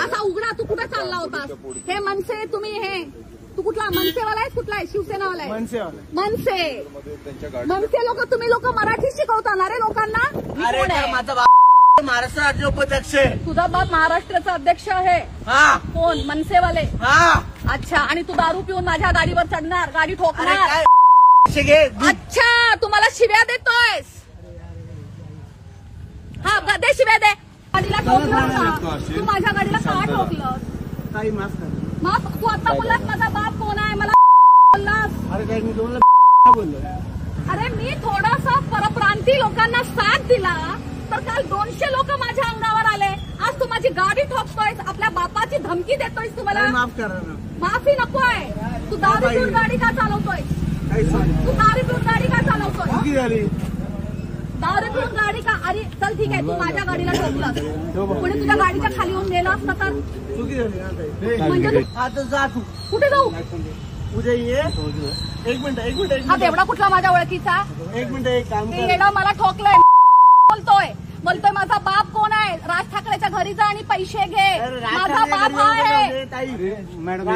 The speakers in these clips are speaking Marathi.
असा उघडा. तू कुठे चालला होतास? हे मनसे तुम्ही हे तू कुठला मनसेवाला आहे? कुठला आहे? शिवसेनावाला आहे? मनसे लोक तुम्ही लोक मराठी शिकवता ना रे लोकांना? माझा बाप महाराष्ट्र राज्य उपाध्यक्ष आहे. तुझा बाप महाराष्ट्राचा अध्यक्ष आहे? हा. कोण? मनसेवाले? हा. अच्छा. आणि तू दारू पिऊन माझ्या गाडीवर चढणार, गाडी ठोकणार? अच्छा, तुम्हाला शिव्या देतोयस? हा, दे शिव्या दे. गाडीला ठोकलं तू, माझ्या गाडीला का ठोकलं? माफ. तू आता बोललास माझा बाप कोण आहे मला बोललास? अरे मी थोडासा परप्रांती लोकांना साथ दिला तर काल 200 लोक माझ्या अंगावर आले. आज तू माझी गाडी ठोकतोयस, आपल्या बापाची धमकी देतोयस. तुम्हाला माफ करा ना. माफी नकोय. तू दारू पिऊन गाडी का चालवतोय? तू दारू पिऊन गाडी का चालवतोय? दारू पिऊन गाडी का? अरे चल ठीक आहे, तू माझ्या गाडीला ठोकलं, पुढे तुझ्या गाडीच्या खाली येऊन गेला असता तर म्हणजे आता जा तू. कुठे जाऊ? उद्या ये. एक मिनिट. हा बेवडा कुठला माझ्या ओळखीचा? एक मिनिट. एक काम कर. येणं मला ठोकलंय. बोलतोय माझा बाप कोण आहे? राज ठाकरेच्या घरी जा आणि पैसे घे. माझा बाप हा आहे. मॅडम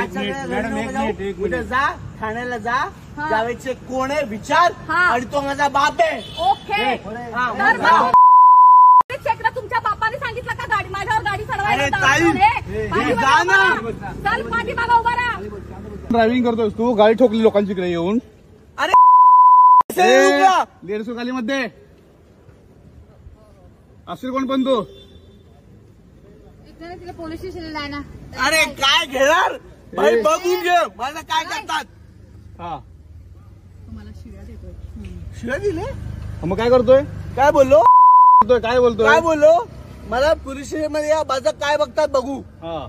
उद्या जा ठाण्याला जा. जावेदचे कोण आहे विचार आणि तो माझा बाप आहे. ओके. तर तुमच्या बापाने सांगितलं का गाडी माझ्यावर गाडी चढवायला? चल पाठीमागा उभा राहा. ड्रायव्हिंग करतोय तू, गाडी ठोकली लोकांची इकडे येऊन. अरे 150 खाली मध्ये असेल कोण पण तू? तिला पोलीस स्टेशनला आहे ना. अरे काय घेणार भाई, बघून घे मला काय करतात. हा, तुम्हाला शिव्या देतोय. शिव्या दिले? मग काय करतोय? काय बोललो? काय बोलतोय? काय बोललो? मला पोलीस स्टेशन मध्ये या, माझं काय बघतात बघू. हा.